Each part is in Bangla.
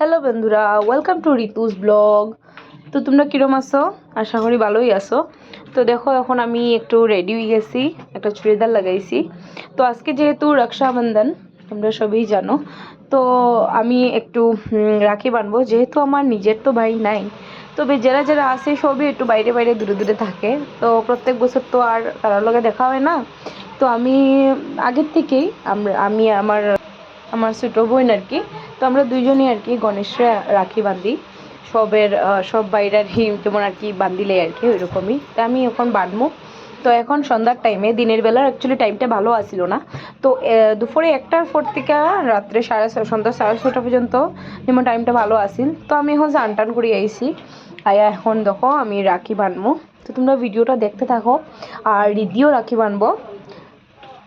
হ্যালো বন্ধুরা, ওয়েলকাম টু ঋতুস ব্লগ। তো তোমরা কিরম আছো? আশা করি ভালোই আছো। তো দেখো, এখন আমি একটু রেডি হয়ে গেছি, একটা চুড়িদার লাগাইছি। তো আজকে যেহেতু রক্ষাবন্ধন, তোমরা সবই জানো, তো আমি একটু রাখি বানবো। যেহেতু আমার নিজের তো ভাই নাই, তবে যারা যারা আছে সবই একটু বাইরে বাইরে দূরে দূরে থাকে। তো প্রত্যেক বছর তো আর কারোর লগে দেখা হয় না। তো আমি আগের থেকেই আমি আমার আমার ছোটো বোন আর কি, তো আমরা দুইজনই আর কি গণেশরা রাখি বাঁধি। সব বাইরের যেমন আর কি বান্ধিলে আর কি ওইরকমই। তা আমি এখন বাঁধবো। তো এখন সন্ধ্যার টাইমে, দিনের বেলা অ্যাকচুয়ালি টাইমটা ভালো আসছিল না। তো দুপুরে 1টার পর থেকে রাত্রে সন্ধ্যা 6:30 পর্যন্ত যেমন টাইমটা ভালো আসিল। তো আমি এখন স্নান টান করে আইছি, আয়া এখন দেখো আমি রাখি বাঁধবো। তো তোমরা ভিডিওটা দেখতে থাকো। আর রিদিও রাখি বাঁধবো।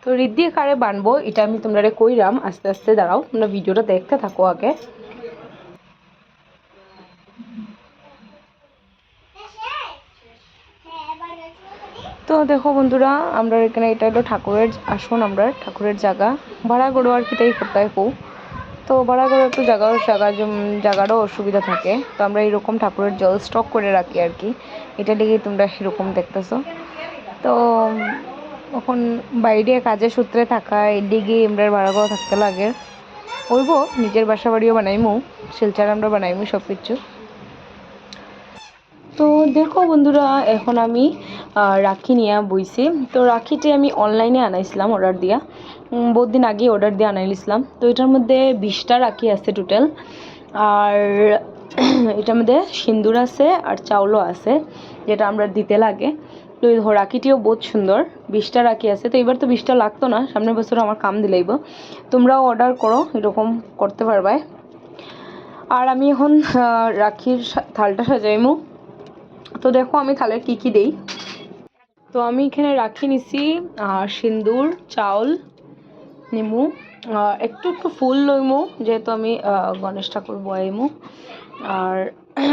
তো রিদ্ধি কারে বানবো এটা আমি তোমরা কইরাম, আস্তে আস্তে দাঁড়াও, তোমরা ভিডিওটা দেখতে থাকো আগে। তো দেখো বন্ধুরা, আমরা এখানে এটা হলো ঠাকুরের আসন, আমরা ঠাকুরের জায়গা ভাড়া করো আর কি, তাই করতে কো। তো ভাড়া করে একটু জায়গারও অসুবিধা থাকে। তো আমরা এরকম ঠাকুরের জল স্টক করে রাখি আর কি, এটা লেগে তোমরা সেরকম দেখতেছো। তো এখন বাইরে কাজের সূত্রে থাকা এদিকে আমরা ভাড়া করে থাকতে লাগে। ওইব নিজের বাসা বাড়িও বানাইমু, শিলচার আমরা বানাইমু সব কিছু। তো দেখো বন্ধুরা, এখন আমি রাখি নিয়ে বইছি। তো রাখিটি আমি অনলাইনে আনাইছিলাম অর্ডার দিয়া, বহুত দিন আগে অর্ডার দিয়ে আনাইছিলাম। তো এটার মধ্যে 20টা রাখি আছে টোটাল। আর এটার মধ্যে সিঁদুর আছে আর চাউলও আছে, যেটা আমরা দিতে লাগে। তো রাখিটিও বহুত সুন্দর, 20টা রাখি আছে। তো এবার তো 20টা লাগতো না, সামনের বছর আমার কাম দিলাইব। তোমরাও অর্ডার করো, এরকম করতে পারবে। আর আমি এখন রাখির থালটা সাজাইমু। তো দেখো আমি থালে কি কি দেই। তো আমি এখানে রাখি নিছি, সিঁদুর, চাউল নিমু, একটু একটু ফুল লইমু, যেহেতু আমি গণেশ ঠাকুর বয়াইমু। আর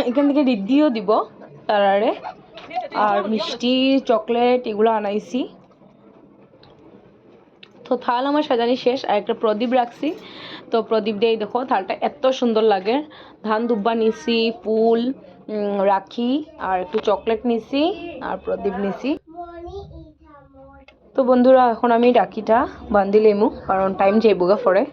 এখান থেকে রিদ্ধিও দিব তারারে। আর মিষ্টি, চকলেট এগুলো আনাইছি। তো থাল আমার সাজানি শেষ, আর একটা প্রদীপ রাখছি। তো প্রদীপ দিয়ে দেখো থালটা এত সুন্দর লাগে। ধান দুব্বা নিছি, ফুল, রাখি, আর একটু চকলেট নিছি, আর প্রদীপ নিছি। তো বন্ধুরা, এখন আমি রাখিটা বান্ধি লেমু, কারণ টাইম যাইবগা পরে।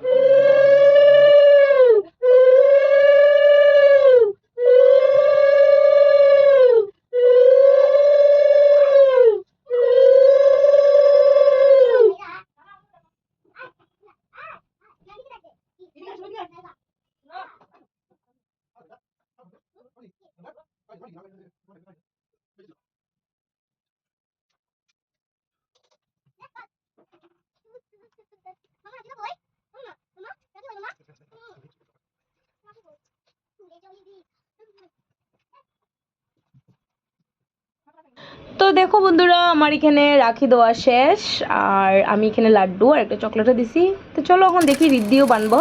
তো দেখো বন্ধুরা, আমার এখানে রাখি দেওয়া শেষ। আর আমি এখানে লাড্ডু আর একটা চকলেটও দিছি। তো চলো এখন দেখি রিদ্ধিও বানবো।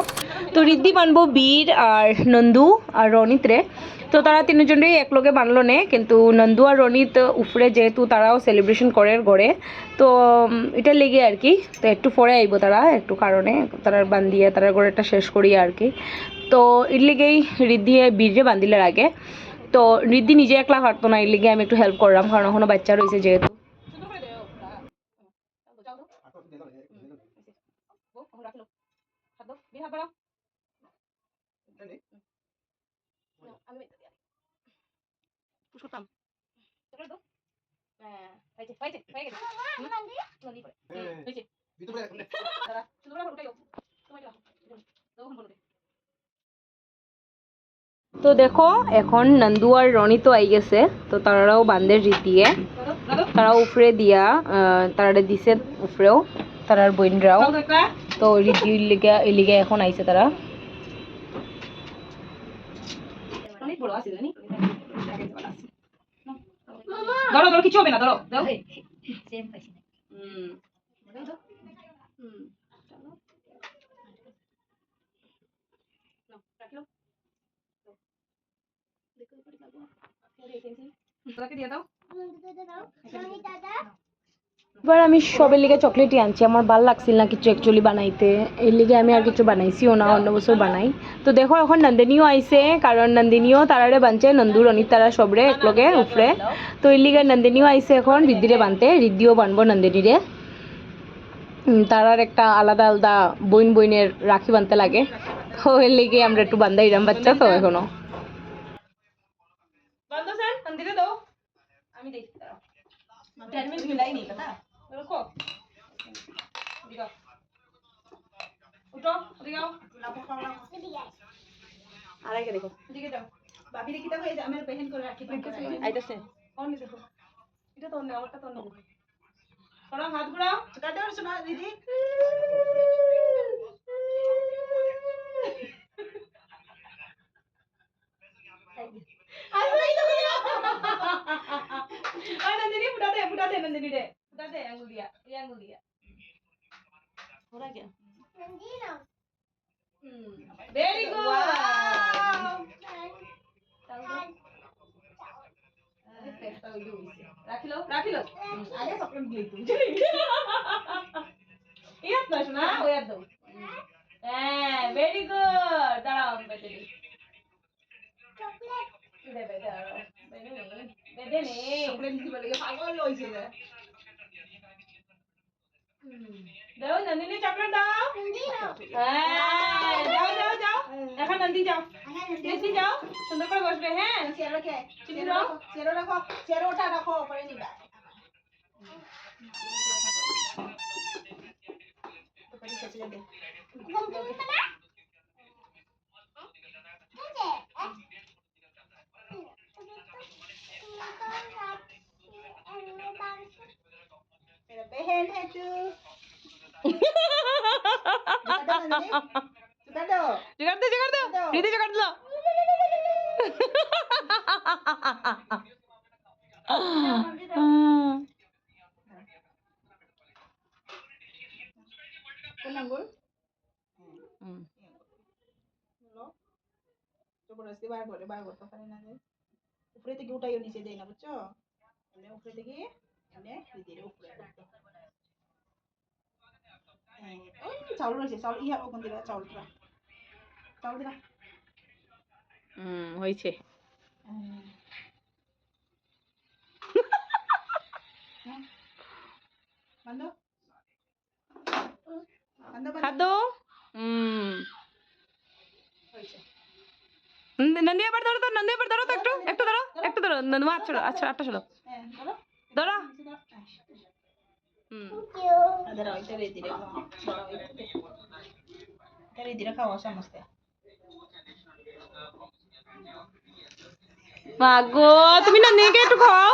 তো রিদ্ধি বানবো বীর আর নন্দু আর রনিত রে। তো তারা তিনজনেই একলগে বানলো নে, কিন্তু নন্দু আর রনিত উফরে, যেহেতু তারাও সেলিব্রেশন করে গড়ে। তো এটা লেগে আর কি। তো একটু পরে আইব তারা, একটু কারণে তারা বান্ধিয়ে তারা গড়েটা শেষ করিয়া আর কি। তো এর লেগেই রিদ্ধি বীরে বান্ধিলে আগে। তো রিদ্ধি নিজে একলা পারতো না, এর লিগে আমি একটু হেল্প করলাম, কারণ এখনো বাচ্চা রয়েছে যেহেতু। তো দেখো, এখন নন্দু আর রনি তো আই গেছে। তো তারাও বান্ধের রীতিয়ে তারা উফরে দিয়া তারা দিছে উফরেও, তারার বইনরাও। তো রীতির লিগা এই লিগে এখন আইছে তারা। ধরো ধরো, কিছু হবে না, ধরো দাও। দিয়ে দাও। এবার আমি সবের লিগে চকলেটই আনছি, আমার ভাল লাগছিল না কিছু অ্যাকচুয়ালি বানাইতে, এর লিগে আমি আর কিছু বানাইছিও না, অন্য বছর বানাই। তো দেখো এখন নন্দিনীও আইছে, কারণ নন্দিনীও তারারে বানছে, নন্দুর অনিত তারা সবরে একলগে উপরে। তো এর লিগে নন্দিনীও আইছে এখন রিদ্ধিরে বানতে, রিদ্ধিও বানবো নন্দিনীরে। তারার একটা আলাদা আলাদা বইনের রাখি বানতে লাগে, তো এর লিগে আমরা একটু বান্ধাইরাম, বাচ্চা তো এখনো। আমি দেখি দেখো ভাবি দেখি দেখো এই যে আমার পেহেন করে রাখি আইতাছে কোন নি দেখো এটা তো না আমারটা তো না পড়া হাত ঘুরাও কাটে আর শোনা দিদি আই নন্দিনী ফুটা দে নন্দিনী রে ফুটা দে আঙ্গুল দিয়া এই আঙ্গুল দিয়া हो रहा क्या वेरी गुड राखी लो आगे चॉकलेट दी तुम याद ना सुना वो याद दो वेरी गुड दाঁড়াও বেটে দি চকলেট দে বেটে নে চকলেট দিবা লাগে পাগল হইছে রে দাও নন্দিনী চকলেট দাও হ্যাঁ যাও এখন নন্দি যাও বেশি যাও সুন্দর করে বসবে হ্যাঁ চেরোটা রাখো পরে নিবা তো পরে চলে দে मेरा बहन है तू जुगाड़ दो रीति जुगाड़ लो কোন আঙ্গুল লো জবরদস্তি বার করতে পারে না উপরে থেকে উঠাইও নিচে দেই না বুঝছো এমনি উপরে থেকে এমনি ধীরে উপরে ওই চাউল রয়েছে চাউল ইয়া ওখান দিবা চাউল দিবা হইছে বান্দো খাদো হইছে नंदी पर धरो तो नंदी पर धरो तो একটু ধরো নন্দু আচ্ছা আটটা চলো ধরো ধরো ধীরে খাওয়া সমস্ত মাগো তুমি নন্দিনীকে একটু খাও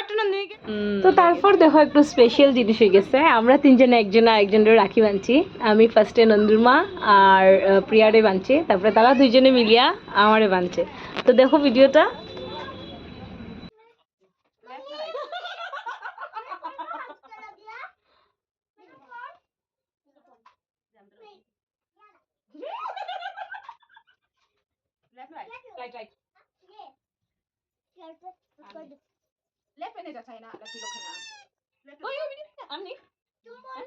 একটু নন্দিনীকে। তো তারপর দেখো একটু স্পেশাল জিনিস হয়ে গেছে, আমরা তিনজনে একজন আরেকজনের রাখি বানছি। আমি ফার্স্টে নন্দুর মা আর প্রিয়ারে বানছি, তারপরে তারা দুইজনে মিলিয়া আমারে বানছে। তো দেখো ভিডিওটা। लेफ्ट में जाता है ना लकी लोग खाना ओए ओए अन्नी तुम बोल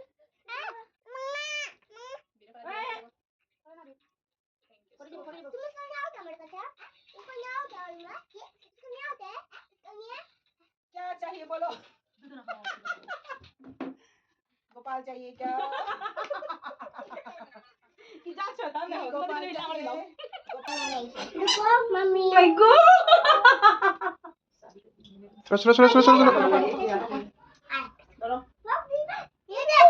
क्या चाहिए बोलो गोपाल चाहिए क्या क्या चाहता है गोपाल मम्मी माय गॉड चलो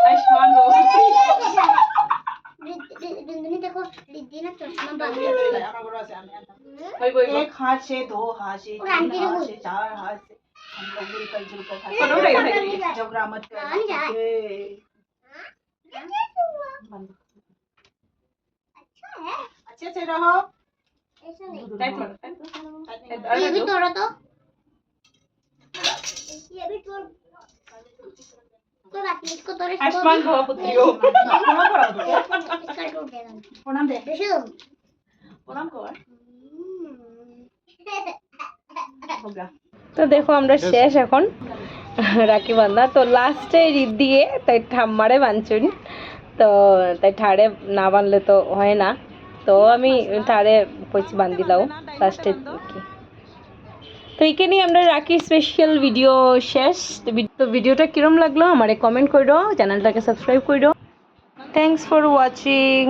आयुष्मान देखो दीदी ना चश्मा बांध दिया एक हाथ से दो हाथ से तीन हाथ से चार हाथ से हम लोग मिलकर जुलकर खाते झगड़ा मत कर अच्छा है अच्छे से रहो ऐसा नहीं ये भी तोड़ो तो ये भी तोड़ कोई बात नहीं इसको तोड़े आयुष्मान भव पुत्रियो इसका टूट जाएगा प्रणाम दे प्रणाम कर हो गया। তো দেখো আমরা শেষ এখন রাখি বান্ধা তো লাস্টে রিদ দিয়ে তাই ঠাম্মারে বাঁধছুন তো তাই ঠাড়ে না বাঁধলে তো হয় না তো আমি ঠাড়ে পয়সা বান্ধিলাও লাস্টে কি তো এইখানেই আমরা রাখি স্পেশাল ভিডিও শেষ তো ভিডিওটা কিরম লাগলো আমারে কমেন্ট করো চ্যানেলটাকে সাবস্ক্রাইব করো থ্যাংকস ফর ওয়াচিং